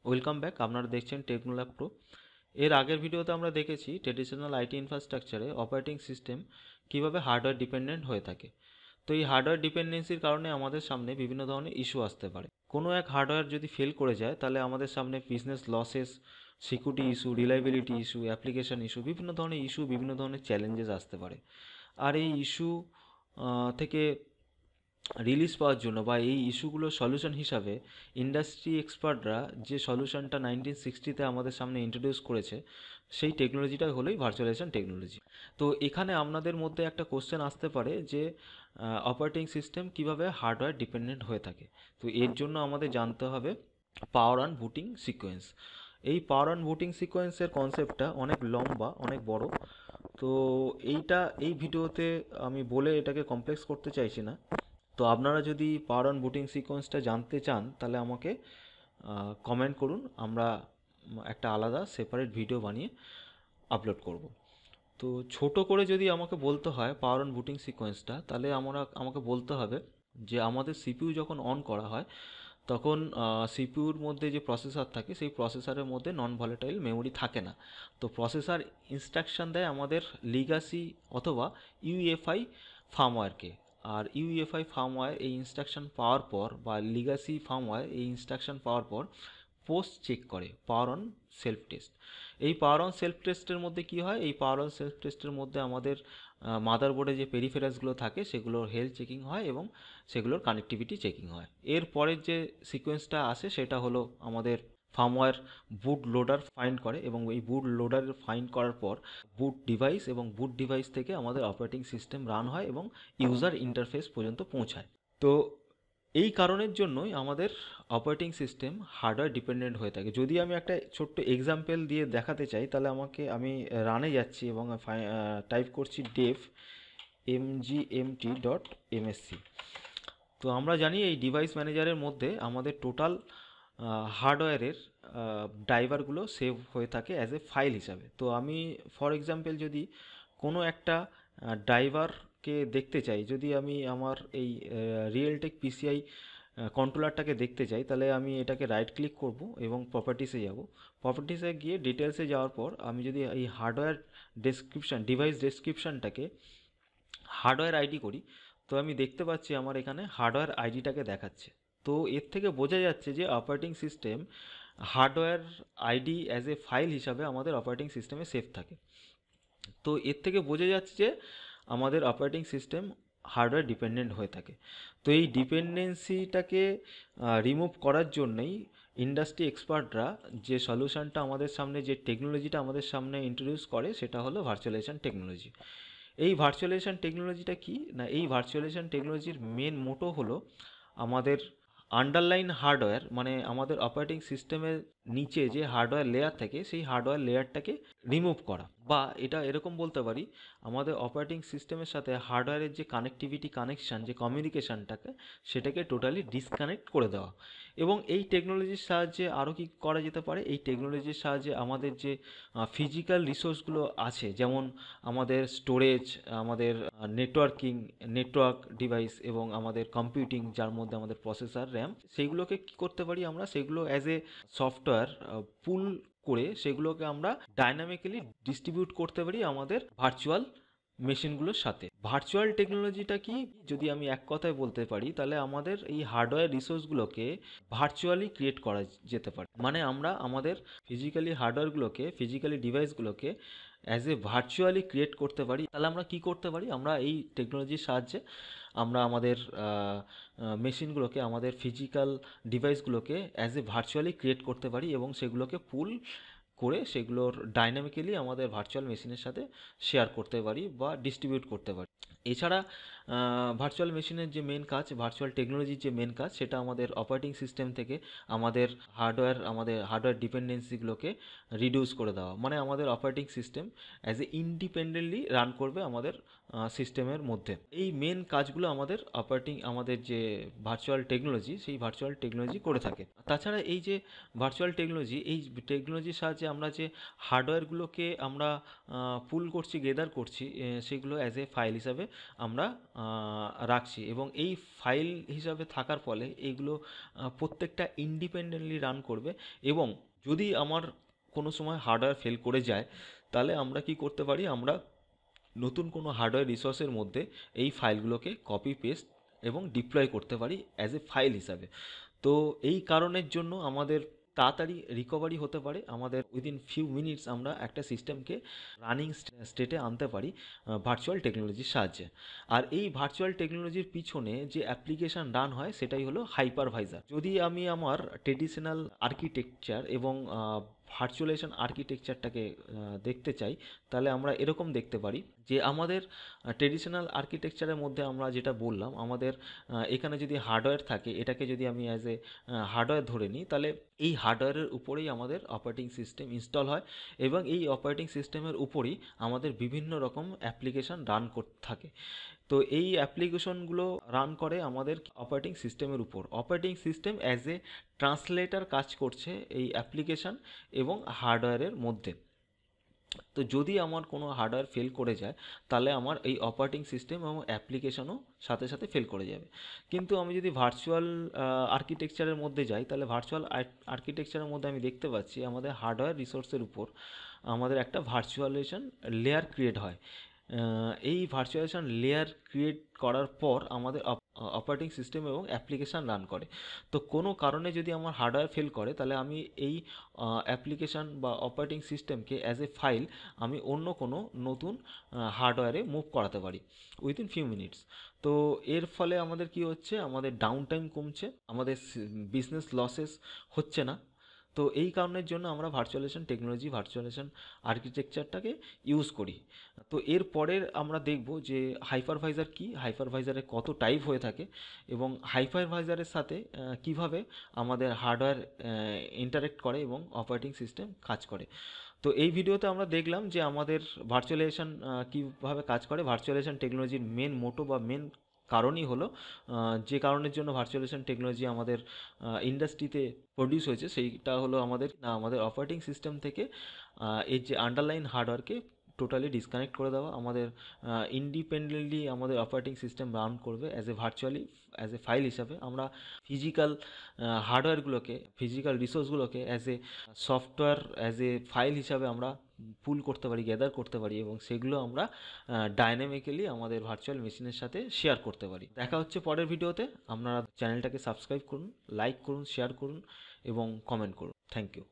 Welcome back. আপনারা দেখছেন টেকনোল্যাব pro. এর আগের ভিডিওতে আমরা দেখেছি ট্রেডিশনাল আইটি ইনফ্রাস্ট্রাকচারে অপারেটিং সিস্টেম কীভাবে হার্ডওয়্যার ডিপেন্ডেন্ট হয়ে থাকে। তো এই হার্ডওয়্যার ডিপেন্ডেন্সির কারণে আমাদের সামনে বিভিন্ন ধরনের ইস্যু আসতে পারে। কোনো এক হার্ডওয়্যার যদি ফেল করে যায় তাহলে আমাদের সামনে business losses, security issue, reliability issue, application issue, বিভিন্ন ধরনের ইস্যু, বিভিন্ন ধরনের চ্যালেঞ্জেস আসতে পারে। আর এই ইস্যু থেকে রিলিজ পাওয়ার জন্য বা এই ইস্যুগুলোর সলিউশন হিসাবে ইন্ডাস্ট্রি এক্সপার্টরা যে সলিউশনটা 1960-তে আমাদের সামনে ইন্ট্রোডিউস করেছে, সেই টেকনোলজিটা হলোই ভার্চুয়ালাইজেশন টেকনোলজি। তো এখানে আপনাদের মধ্যে একটা কোশ্চেন আসতে পারে যে অপারেটিং সিস্টেম কিভাবে হার্ডওয়্যার ডিপেন্ডেন্ট হয়ে থাকে। তো এর জন্য আমাদের জানতে হবে পাওয়ার অন বুটিং সিকোয়েন্স। এই পাওয়ার অন বুটিং সিকোয়েন্সের কনসেপ্টটা অনেক লম্বা, অনেক বড়। তো এই ভিডিওতে আমি বলে এটাকে কমপ্লেক্স করতে চাইছি না। তো আপনারা যদি পাওয়ার অন বুটিং সিকোয়েন্সটা জানতে চান তাহলে আমাকে কমেন্ট করুন, আমরা একটা আলাদা সেপারেট ভিডিও বানিয়ে আপলোড করব। তো ছোট করে যদি আমাকে বলতে হয় পাওয়ার অন বুটিং সিকোয়েন্সটা, তাহলে আমাকে বলতে হবে যে আমাদের সিপিইউ যখন অন করা হয় তখন সিপিইউর মধ্যে যে প্রসেসর থাকে সেই প্রসেসরের মধ্যে নন ভলেটাইল মেমোরি থাকে না। তো প্রসেসর ইনস্ট্রাকশন দেয় আমাদের লিগাসি অথবা ইউএফআই ফার্মওয়্যারকে। আর ইউএফআই ফার্মওয়্যার এই ইনস্ট্রাকশন পাওয়ার পর বা লিগাসি ফার্মওয়্যার এই ইনস্ট্রাকশন পাওয়ার পর পোস্ট চেক করে পাওয়ার অন সেলফ টেস্ট। এই পাওয়ার অন সেলফ টেস্টের মধ্যে কি হয়, এই পাওয়ার অন সেলফ টেস্টের মধ্যে আমাদের মাদারবোর্ডে যে পেরিফেরালসগুলো থাকে সেগুলোর হেলথ চেকিং হয় এবং সেগুলোর কানেক্টিভিটি চেকিং হয়। এর পরের যে সিকোয়েন্সটা আসে সেটা হলো আমাদের ফার্মওয়্যার বুট লোডার ফাইন্ড করে এবং এই বুট লোডার ফাইন্ড করার পর বুট ডিভাইস এবং বুট ডিভাইস থেকে আমাদের অপারেটিং সিস্টেম রান হয় এবং ইউজার ইন্টারফেস পর্যন্ত পৌঁছায়। তো এই কারণের জন্যই আমাদের অপারেটিং সিস্টেম হার্ডওয়্যার ডিপেন্ডেন্ট হয়ে থাকে। যদি আমি একটা ছোট্ট এক্সাম্পল দিয়ে দেখাতে চাই তাহলে আমি রানে যাচ্ছি এবং টাইপ করছি ডেভ mgmt.msc। তো আমরা জানি এই ডিভাইস ম্যানেজারের মধ্যে আমাদের টোটাল হার্ডওয়্যারের ড্রাইভারগুলো সেভ হয়ে থাকে অ্যাজ এ ফাইল হিসাবে। তো আমি ফর এক্সাম্পল যদি কোনো একটা ড্রাইভারকে দেখতে চাই, যদি আমি আমার এই রিয়েলটেক পিসিআই কন্ট্রোলারটাকে দেখতে চাই, তাহলে আমি এটাকে রাইট ক্লিক করব এবং প্রপার্টিসে যাব। প্রপার্টিসে গিয়ে ডিটেলসে যাওয়ার পর আমি যদি এই হার্ডওয়্যার ডেসক্রিপশান, ডিভাইস ডেসক্রিপশানটাকে হার্ডওয়্যার আইডি করি, তো আমি দেখতে পাচ্ছি আমার এখানে হার্ডওয়্যার আইডিটাকে দেখাচ্ছে। তো এর থেকে বোঝা যাচ্ছে যে operating system hardware ID as a file হিসাবে আমাদের অপারেটিং সিস্টেমে সেভ থাকে। তো এর থেকে বোঝা যাচ্ছে যে আমাদের অপারেটিং সিস্টেম হার্ডওয়্যার ডিপেন্ডেন্ট হয়ে থাকে। তো এই ডিপেন্ডেন্সিটাকে রিমুভ করার জন্যই ইন্ডাস্ট্রি এক্সপার্টরা যে সলিউশনটা আমাদের সামনে, যে টেকনোলজিটা আমাদের সামনে ইন্ট্রোডিউস করে সেটা হলো ভার্চুয়ালাইজেশন টেকনোলজি। এই ভার্চুয়ালাইজেশন টেকনোলজিটা কি না, এই ভার্চুয়ালাইজেশন টেকনোলজির মেন মোটো হলো আমাদের আন্ডারলাইন হার্ডওয়্যার, মানে আমাদের অপারেটিং সিস্টেমের নিচে যে হার্ডওয়্যার লেয়ার থাকে সেই হার্ডওয়্যার লেয়ারটাকে রিমুভ করা, বা এটা এরকম বলতে পারি আমাদের অপারেটিং সিস্টেমের সাথে হার্ডওয়্যারের যে কানেক্টিভিটি, কানেকশান, যে কমিউনিকেশানটাকে সেটাকে টোটালি ডিসকানেক্ট করে দেওয়া। এবং এই টেকনোলজির সাহায্যে আরও কি করা যেতে পারে, এই টেকনোলজির সাহায্যে আমাদের যে ফিজিক্যাল রিসোর্সগুলো আছে, যেমন আমাদের স্টোরেজ, আমাদের নেটওয়ার্ক ডিভাইস এবং আমাদের কম্পিউটিং, যার মধ্যে আমাদের প্রসেসর, র্যাম, সেইগুলোকে কি করতে পারি আমরা, সেগুলো অ্যাজ এ সফটওয়্যার পুল করে সেগুলোকে আমরা ডাইনামিক্যালি ডিস্ট্রিবিউট করতে পারি আমাদের ভার্চুয়াল মেশিনগুলোর সাথে। ভার্চুয়াল টেকনোলজিটা কি, যদি আমি এক কথায় বলতে পারি তাহলে আমাদের এই হার্ডওয়্যার রিসোর্সগুলোকে ভার্চুয়ালি ক্রিয়েট করা যেতে পারে। মানে আমরা আমাদের ফিজিক্যালি হার্ডওয়্যারগুলোকে, ফিজিক্যালি ডিভাইসগুলোকে অ্যাজ এ ভার্চুয়ালি ক্রিয়েট করতে পারি। তাহলে আমরা কি করতে পারি, আমরা এই টেকনোলজির সাহায্যে আমরা আমাদের মেশিনগুলোকে, আমাদের ফিজিক্যাল ডিভাইসগুলোকে অ্যাজ এ ভার্চুয়ালি ক্রিয়েট করতে পারি এবং সেগুলোকে পুল করে সেগুলোর ডাইনামিক্যালি আমাদের ভার্চুয়াল মেশিনের সাথে শেয়ার করতে পারি বা ডিস্ট্রিবিউট করতে পারি। এছাড়া ভার্চুয়াল মেশিনের যে মেন কাজ, ভার্চুয়াল টেকনোলজির যে মেন কাজ, সেটা আমাদের অপারেটিং সিস্টেম থেকে আমাদের হার্ডওয়্যার ডিপেন্ডেন্সিগুলোকে রিডিউস করে দেওয়া। মানে আমাদের operating system as a independently run করবে আমাদের সিস্টেমের মধ্যে। এই মেন কাজগুলো আমাদের যে ভার্চুয়াল টেকনোলজি, সেই ভার্চুয়াল টেকনোলজি করে থাকে। তাছাড়া এই যে ভার্চুয়াল টেকনোলজি, এই টেকনোলজির সাহায্যে আমরা যে হার্ডওয়্যারগুলোকে আমরা পুল করছি, গেদার করছি, সেগুলো অ্যাজ এ ফাইল হিসাবে আমরা রাখছি, এবং এই ফাইল হিসাবে থাকার ফলে এইগুলো প্রত্যেকটা ইন্ডিপেন্ডেন্টলি রান করবে। এবং যদি আমার কোনো সময় হার্ডওয়্যার ফেল করে যায়, তাহলে আমরা কি করতে পারি, আমরা নতুন কোনো হার্ডওয়্যার রিসোর্সের মধ্যে এই ফাইলগুলোকে কপি পেস্ট এবং ডিপ্লয় করতে পারি অ্যাজ এ ফাইল হিসাবে। তো এই কারণের জন্য আমাদের তাড়াতাড়ি রিকভারি হতে পারে, আমাদের উইদিন ফিউ মিনিটস আমরা একটা সিস্টেমকে রানিং স্টেটে আনতে পারি ভার্চুয়াল টেকনোলজির সাহায্যে। আর এই ভার্চুয়াল টেকনোলজির পিছনে যে অ্যাপ্লিকেশান রান হয় সেটাই হলো হাইপারভাইজার। যদি আমি আমার ট্রেডিশনাল আর্কিটেকচার এবং ভার্চুয়ালাইজেশন আর্কিটেকচারটাকে দেখতে চাই, তাহলে আমরা এরকম দেখতে পারি যে আমাদের ট্রেডিশনাল আর্কিটেকচারের মধ্যে আমরা যেটা বললাম, আমাদের এখানে যদি হার্ডওয়্যার থাকে, এটাকে যদি আমি অ্যাজ এ হার্ডওয়্যার ধরে নিই, তাহলে এই হার্ডওয়্যারের উপরেই আমাদের অপারেটিং সিস্টেম ইনস্টল হয়, এবং এই অপারেটিং সিস্টেমের উপরেই আমাদের বিভিন্ন রকম অ্যাপ্লিকেশান রান করতে থাকে। তো এই অ্যাপ্লিকেশনগুলো রান করে আমাদের অপারেটিং সিস্টেমের উপর। Operating system as a translator কাজ করছে এই অ্যাপ্লিকেশান এবং হার্ডওয়্যারের মধ্যে। তো যদি আমার কোনো হার্ডওয়্যার ফেল করে যায়, তাহলে আমার এই অপারেটিং সিস্টেম এবং অ্যাপ্লিকেশনও সাথে সাথে ফেল করে যাবে। কিন্তু আমি যদি ভার্চুয়াল আর্কিটেকচারের মধ্যে যাই, তাহলে ভার্চুয়াল আর্কিটেকচারের মধ্যে আমি দেখতে পাচ্ছি আমাদের হার্ডওয়্যার রিসোর্সের উপর আমাদের একটা ভার্চুয়ালাইজেশন লেয়ার ক্রিয়েট হয়। এই ভার্চুয়ালাইজেশন লেয়ার ক্রিয়েট করার পর আমাদের অপারেটিং সিস্টেম এবং অ্যাপ্লিকেশান রান করে। তো কোনো কারণে যদি আমার হার্ডওয়্যার ফেল করে, তাহলে আমি এই অ্যাপ্লিকেশান বা অপারেটিং সিস্টেমকে অ্যাজ এ ফাইল আমি অন্য কোনো নতুন হার্ডওয়্যারে মুভ করাতে পারি উইদিন ফিউ মিনিটস। তো এর ফলে আমাদের কি হচ্ছে, আমাদের ডাউন টাইম কমছে, আমাদের বিজনেস লসেস হচ্ছে না। তো এই কারণের জন্য আমরা ভার্চুয়ালাইজেশন আর্কিটেকচারটাকে ইউজ করি। তো এর পরের আমরা দেখব যে হাইপারভাইজার কি, হাইপারভাইজারে কত টাইপ হয়ে থাকে, এবং হাইপারভাইজারের সাথে কিভাবে আমাদের হার্ডওয়্যার ইন্টারেক্ট করে এবং অপারেটিং সিস্টেম কাজ করে। তো এই ভিডিওতে আমরা দেখলাম যে আমাদের ভার্চুয়ালাইজেশন কীভাবে কাজ করে। ভার্চুয়ালাইজেশন টেকনোলজির মেন মোটো বা মেন কারণই হলো যে কারণের জন্য ভার্চুয়ালাইজেশন টেকনোলজি আমাদের ইন্ডাস্ট্রিতে প্রডিউস হয়েছে, সেইটা হলো আমাদের অপারেটিং সিস্টেম থেকে এর যে আন্ডারলাইন হার্ডওয়্যারকে টোটালি ডিসকানেক্ট করে দেওয়া। আমাদের ইন্ডিপেন্ডেন্টলি আমাদের অপারেটিং সিস্টেম রান করবে অ্যাজ এ ফাইল হিসাবে। আমরা ফিজিক্যাল হার্ডওয়্যারগুলোকে, ফিজিক্যাল রিসোর্সগুলোকে as a software, as a file হিসাবে আমরা পুল করতে পারি, গ্যাদার করতে পারি, এবং সেগুলো আমরা ডাইনামিক্যালি আমাদের ভার্চুয়াল মেশিনের সাথে শেয়ার করতে পারি। দেখা হচ্ছে পরের ভিডিওতে। আপনারা চ্যানেলটাকে সাবস্ক্রাইব করুন, লাইক করুন, শেয়ার করুন এবং কমেন্ট করুন। Thank you.